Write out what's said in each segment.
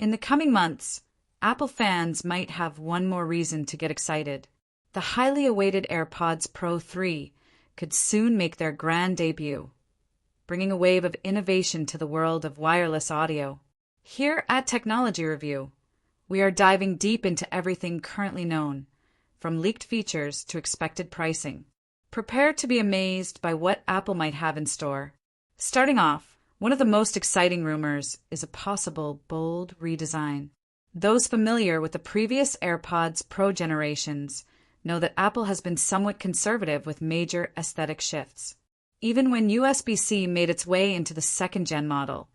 In the coming months, Apple fans might have one more reason to get excited. The highly awaited AirPods Pro 3 could soon make their grand debut, bringing a wave of innovation to the world of wireless audio. Here at Technology Review, we are diving deep into everything currently known, from leaked features to expected pricing. Prepare to be amazed by what Apple might have in store. Starting off, one of the most exciting rumors is a possible bold redesign. Those familiar with the previous AirPods Pro generations know that Apple has been somewhat conservative with major aesthetic shifts. Even when USB-C made its way into the second-gen model,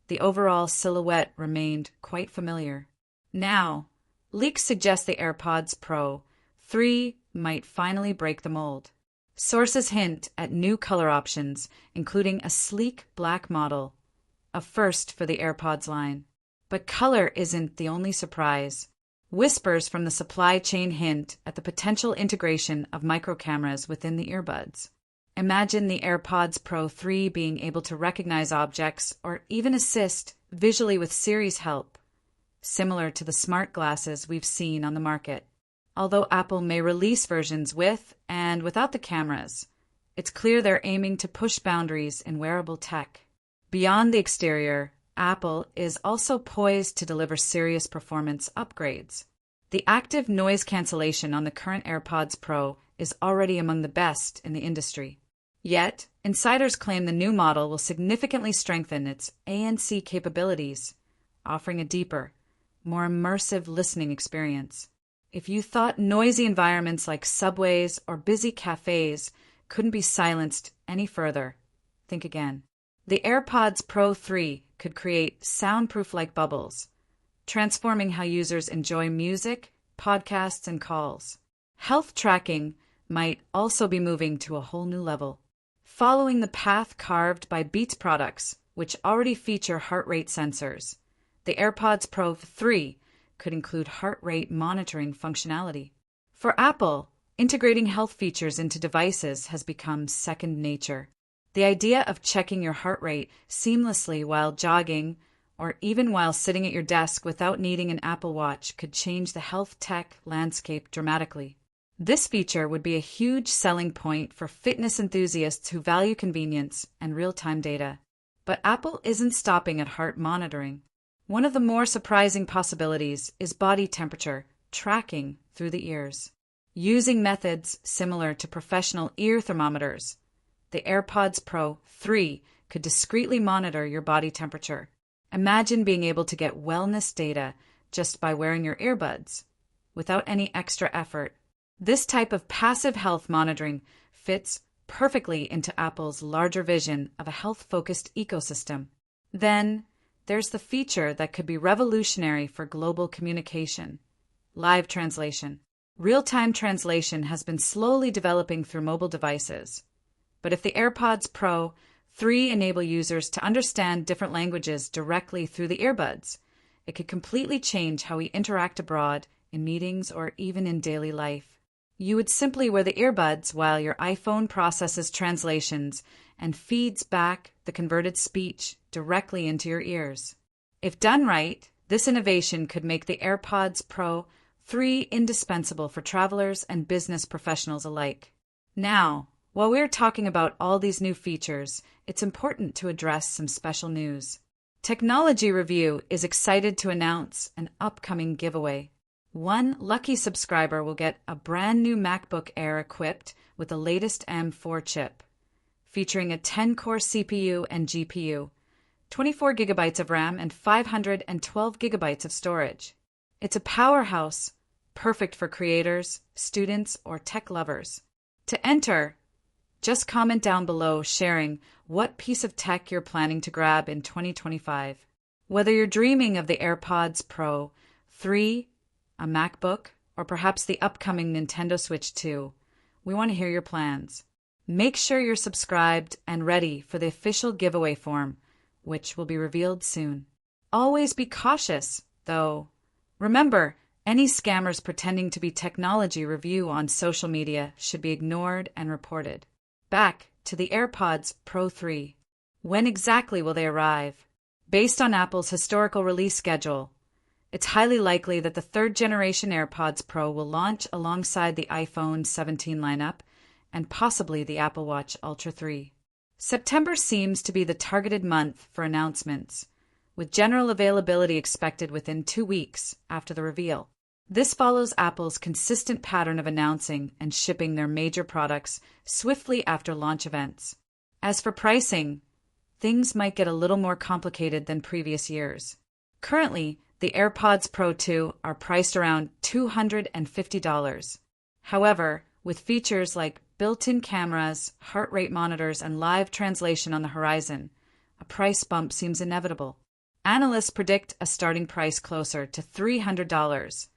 the overall silhouette remained quite familiar. Now, leaks suggest the AirPods Pro 3 might finally break the mold. Sources hint at new color options, including a sleek black model, a first for the AirPods line. But color isn't the only surprise. Whispers from the supply chain hint at the potential integration of microcameras within the earbuds. Imagine the AirPods Pro 3 being able to recognize objects or even assist visually with Siri's help, similar to the smart glasses we've seen on the market. Although Apple may release versions with and without the cameras, it's clear they're aiming to push boundaries in wearable tech. Beyond the exterior, Apple is also poised to deliver serious performance upgrades. The active noise cancellation on the current AirPods Pro is already among the best in the industry. Yet, insiders claim the new model will significantly strengthen its ANC capabilities, offering a deeper, more immersive listening experience. If you thought noisy environments like subways or busy cafes couldn't be silenced any further, think again. The AirPods Pro 3 could create soundproof-like bubbles, transforming how users enjoy music, podcasts, and calls. Health tracking might also be moving to a whole new level. Following the path carved by Beats products, which already feature heart rate sensors, the AirPods Pro 3 could include heart rate monitoring functionality. For Apple, integrating health features into devices has become second nature. The idea of checking your heart rate seamlessly while jogging or even while sitting at your desk without needing an Apple Watch could change the health tech landscape dramatically. This feature would be a huge selling point for fitness enthusiasts who value convenience and real-time data. But Apple isn't stopping at heart monitoring. One of the more surprising possibilities is body temperature tracking through the ears. Using methods similar to professional ear thermometers, the AirPods Pro 3 could discreetly monitor your body temperature. Imagine being able to get wellness data just by wearing your earbuds, without any extra effort. This type of passive health monitoring fits perfectly into Apple's larger vision of a health-focused ecosystem. Then, there's the feature that could be revolutionary for global communication: live translation. Real-time translation has been slowly developing through mobile devices. But if the AirPods Pro 3 enable users to understand different languages directly through the earbuds, it could completely change how we interact abroad, in meetings, or even in daily life. You would simply wear the earbuds while your iPhone processes translations and feeds back the converted speech directly into your ears. If done right, this innovation could make the AirPods Pro 3 indispensable for travelers and business professionals alike. Now, while we're talking about all these new features, it's important to address some special news. Technology Review is excited to announce an upcoming giveaway. One lucky subscriber will get a brand new MacBook Air equipped with the latest M4 chip, featuring a 10-core CPU and GPU, 24 gigabytes of RAM, and 512 gigabytes of storage. It's a powerhouse, perfect for creators, students, or tech lovers. To enter, just comment down below sharing what piece of tech you're planning to grab in 2025. Whether you're dreaming of the AirPods Pro 3, a MacBook, or perhaps the upcoming Nintendo Switch 2, we want to hear your plans. Make sure you're subscribed and ready for the official giveaway form, which will be revealed soon. Always be cautious, though. Remember, any scammers pretending to be Technology Review on social media should be ignored and reported. Back to the AirPods Pro 3. When exactly will they arrive? Based on Apple's historical release schedule, It's highly likely that the third-generation AirPods Pro will launch alongside the iPhone 17 lineup and possibly the Apple Watch Ultra 3. September seems to be the targeted month for announcements, with general availability expected within 2 weeks after the reveal. This follows Apple's consistent pattern of announcing and shipping their major products swiftly after launch events. As for pricing, things might get a little more complicated than previous years. Currently, the AirPods Pro 2 are priced around $250. However, with features like built-in cameras, heart rate monitors, and live translation on the horizon, a price bump seems inevitable. Analysts predict a starting price closer to $300.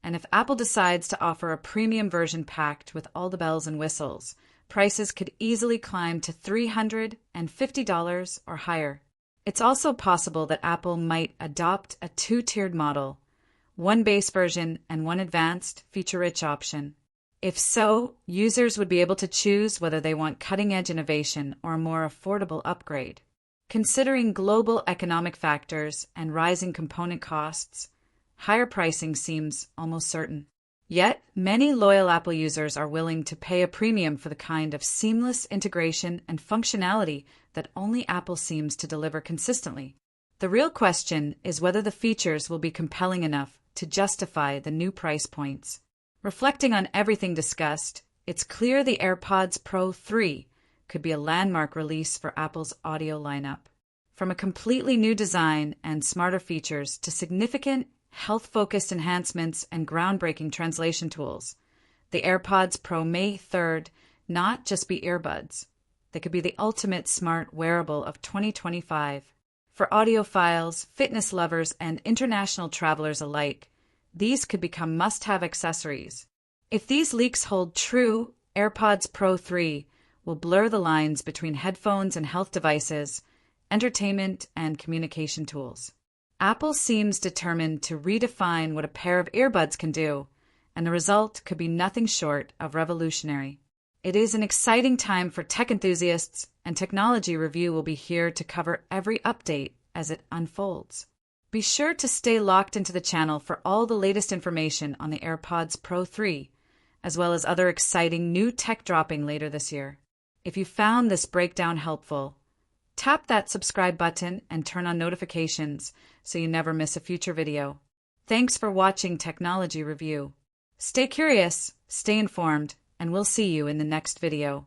And if Apple decides to offer a premium version packed with all the bells and whistles, prices could easily climb to $350 or higher. It's also possible that Apple might adopt a two-tiered model, one base version and one advanced, feature-rich option. If so, users would be able to choose whether they want cutting-edge innovation or a more affordable upgrade. Considering global economic factors and rising component costs, higher pricing seems almost certain. Yet, many loyal Apple users are willing to pay a premium for the kind of seamless integration and functionality that only Apple seems to deliver consistently. The real question is whether the features will be compelling enough to justify the new price points. Reflecting on everything discussed, it's clear the AirPods Pro 3 could be a landmark release for Apple's audio lineup. From a completely new design and smarter features to significant health-focused enhancements and groundbreaking translation tools, the AirPods Pro may 3rd not just be earbuds. They could be the ultimate smart wearable of 2025. For audiophiles, fitness lovers, and international travelers alike, these could become must-have accessories. If these leaks hold true, AirPods Pro 3 will blur the lines between headphones and health devices, entertainment, and communication tools. Apple seems determined to redefine what a pair of earbuds can do, and the result could be nothing short of revolutionary. It is an exciting time for tech enthusiasts, and Technology Review will be here to cover every update as it unfolds. Be sure to stay locked into the channel for all the latest information on the AirPods Pro 3, as well as other exciting new tech dropping later this year. If you found this breakdown helpful, tap that subscribe button and turn on notifications so you never miss a future video. Thanks for watching Technology Review. Stay curious, stay informed, and we'll see you in the next video.